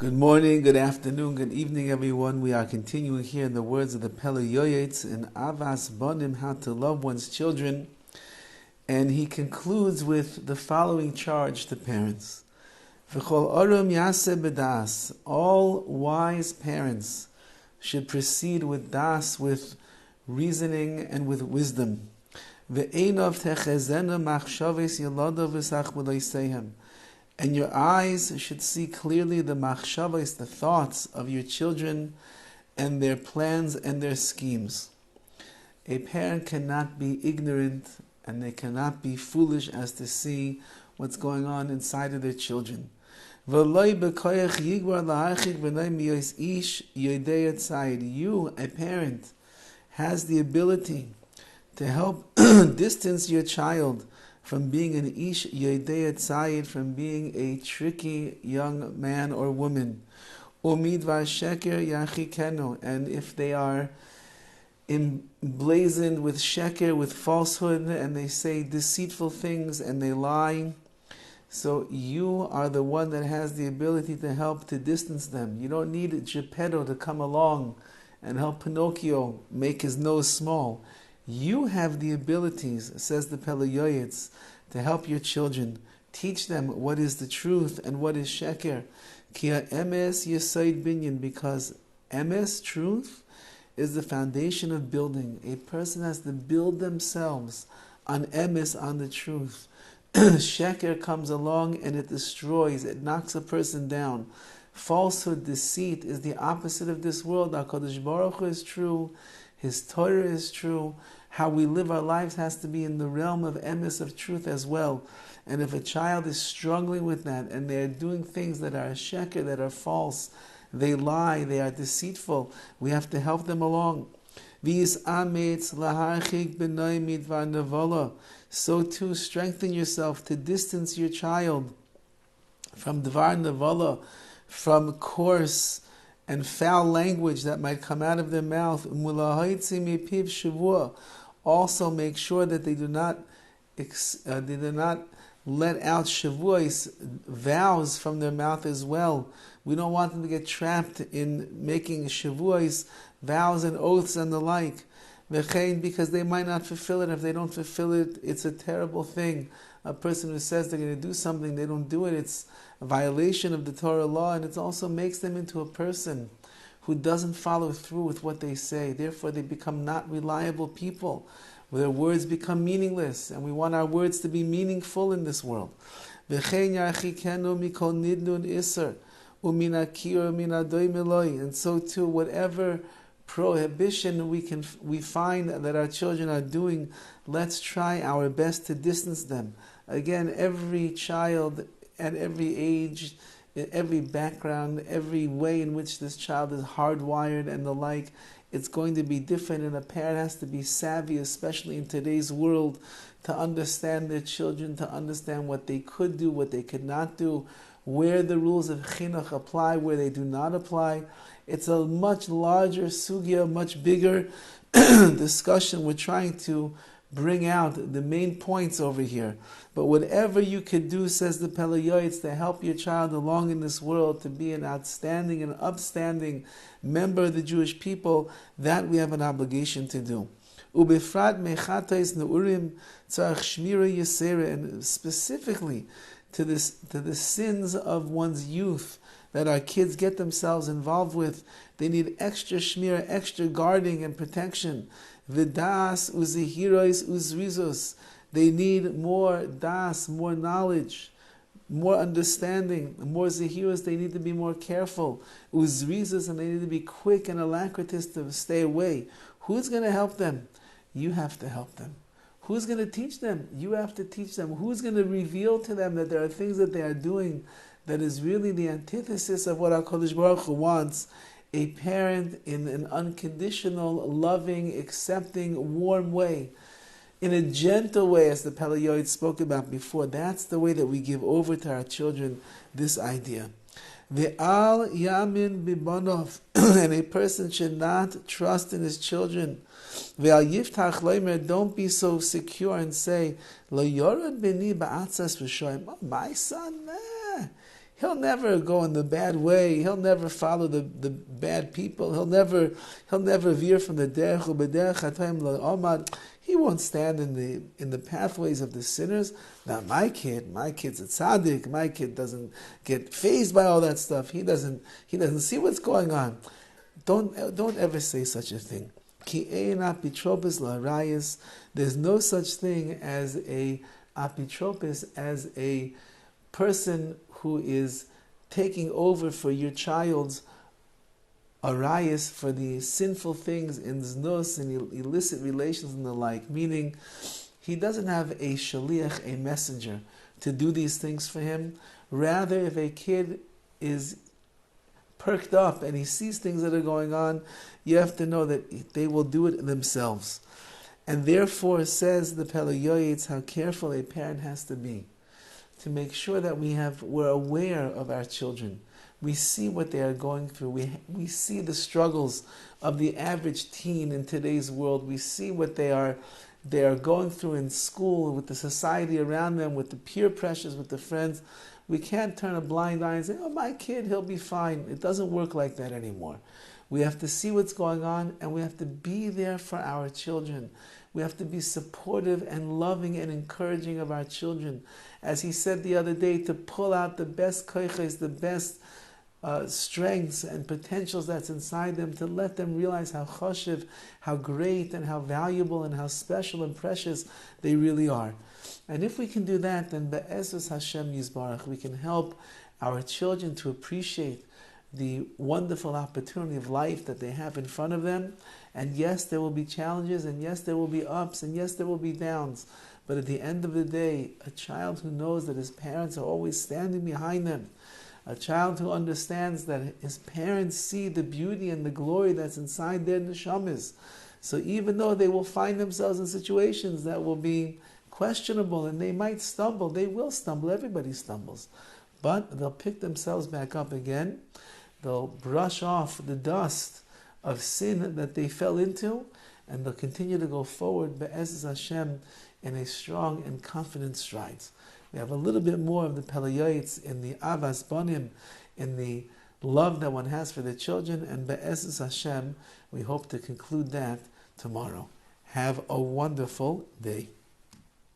Good morning, good afternoon, good evening, everyone. We are continuing here in the words of the PELE YOETZ in Ahavas Bonim8 how to love one's children. And he concludes with the following charge to parents. V'chol oram yaseh b'das. All wise parents should proceed with das, with reasoning and with wisdom. Ve'enov techezena machshaves yeladav v'sach b'loiseihem. And your eyes should see clearly the machshavos, the thoughts of your children and their plans and their schemes. A parent cannot be ignorant and they cannot be foolish as to see what's going on inside of their children. You, a parent, has the ability to help distance your child from being an ish yodei tzayid, from being a tricky young man or woman. Umidvar sheker yachikenu, and if they are emblazoned with sheker, with falsehood, and they say deceitful things and they lie, so you are the one that has the ability to help to distance them. You don't need Geppetto to come along and help Pinocchio make his nose small. You have the abilities, says the PELE YOETZ, to help your children. Teach them what is the truth and what is sheker. Ki emes yesoid binyan, because emes, truth, is the foundation of building. A person has to build themselves on emes, on the truth. Sheker comes along and it destroys, it knocks a person down. Falsehood, deceit is the opposite of this world. HaKadosh Baruch Hu is true. His Torah is true. How we live our lives has to be in the realm of emes, of truth as well. And if a child is struggling with that and they're doing things that are sheker, that are false, they lie, they are deceitful, we have to help them along. So too, strengthen yourself to distance your child from dvar nevala, from coarse and foul language that might come out of their mouth. Also make sure that they do not let out shavuos, vows from their mouth as well. We don't want them to get trapped in making shavuos, vows and oaths and the like. Because they might not fulfill it. If they don't fulfill it, it's a terrible thing. A person who says they're going to do something, they don't do it, it's a violation of the Torah law, and it also makes them into a person who doesn't follow through with what they say. Therefore, they become not reliable people. Their words become meaningless, and we want our words to be meaningful in this world. And so too, whatever prohibition we find that our children are doing, let's try our best to distance them. Again, every child at every age, every background, every way in which this child is hardwired and the like, it's going to be different, and a parent has to be savvy, especially in today's world, to understand their children, to understand what they could do, what they could not do, where the rules of chinuch apply, where they do not apply. It's a much larger sugya, much bigger discussion. We're trying to bring out the main points over here. But whatever you could do, says the PELE YOETZ, to help your child along in this world, to be an outstanding and upstanding member of the Jewish people, that we have an obligation to do. Ubefrat mechatais neurim tzarich shmira yesera, and specifically to the sins of one's youth that our kids get themselves involved with. They need extra shmira, extra guarding and protection. V'das uzihiros uzrizos. They need more das, more knowledge, more understanding, more zehiros. They need to be more careful. Uzrizos, and they need to be quick and alacritous to stay away. Who's going to help them? You have to help them. Who's going to teach them? You have to teach them. Who's going to reveal to them that there are things that they are doing that is really the antithesis of what HaKadosh Baruch Hu wants? A parent in an unconditional, loving, accepting, warm way, in a gentle way, as the PELE YOETZ spoke about before. That's the way that we give over to our children this idea. Ve'al yamin bibonov, and a person should not trust in his children. Ve'al yiftach loimer, don't be so secure and say, lo yorad b'ni ba'atzas v'shoim. My son, He'll never go in the bad way. He'll never follow the bad people. He'll never veer from the derech u'bederech hatayim la'omad. He won't stand in the pathways of the sinners. Now my kid's a tzaddik. My kid doesn't get fazed by all that stuff. He doesn't see what's going on. Don't ever say such a thing. Ki ein apitropis la'arayis. There's no such thing as a apitropis, as a person who is taking over for your child's arayis, for the sinful things in znus and illicit relations and the like. Meaning, he doesn't have a shaliach, a messenger, to do these things for him. Rather, if a kid is perked up and he sees things that are going on, you have to know that they will do it themselves. And therefore, says the PELE YOETZ, how careful a parent has to be to make sure that we're aware of our children. We see what they are going through. We see the struggles of the average teen in today's world. We see what they are going through in school, with the society around them, with the peer pressures, with the friends. We can't turn a blind eye and say, oh, my kid, he'll be fine. It doesn't work like that anymore. We have to see what's going on, and we have to be there for our children. We have to be supportive and loving and encouraging of our children. As he said the other day, to pull out the best koiches, the best strengths and potentials that's inside them, to let them realize how choshev, how great and how valuable and how special and precious they really are. And if we can do that, then be'ezus Hashem Yisbarach, we can help our children to appreciate the wonderful opportunity of life that they have in front of them. And yes, there will be challenges, and yes, there will be ups, and yes, there will be downs. But at the end of the day, a child who knows that his parents are always standing behind them, a child who understands that his parents see the beauty and the glory that's inside their neshamas. So even though they will find themselves in situations that will be questionable and they might stumble, they will stumble, everybody stumbles. But they'll pick themselves back up again. They'll brush off the dust of sin that they fell into, and they'll continue to go forward, be'ezus Hashem, in a strong and confident strides. We have a little bit more of the PELE YOETZ in the Ahavas Bonim8, in the love that one has for the children, and be'ezus Hashem, we hope to conclude that tomorrow. Have a wonderful day.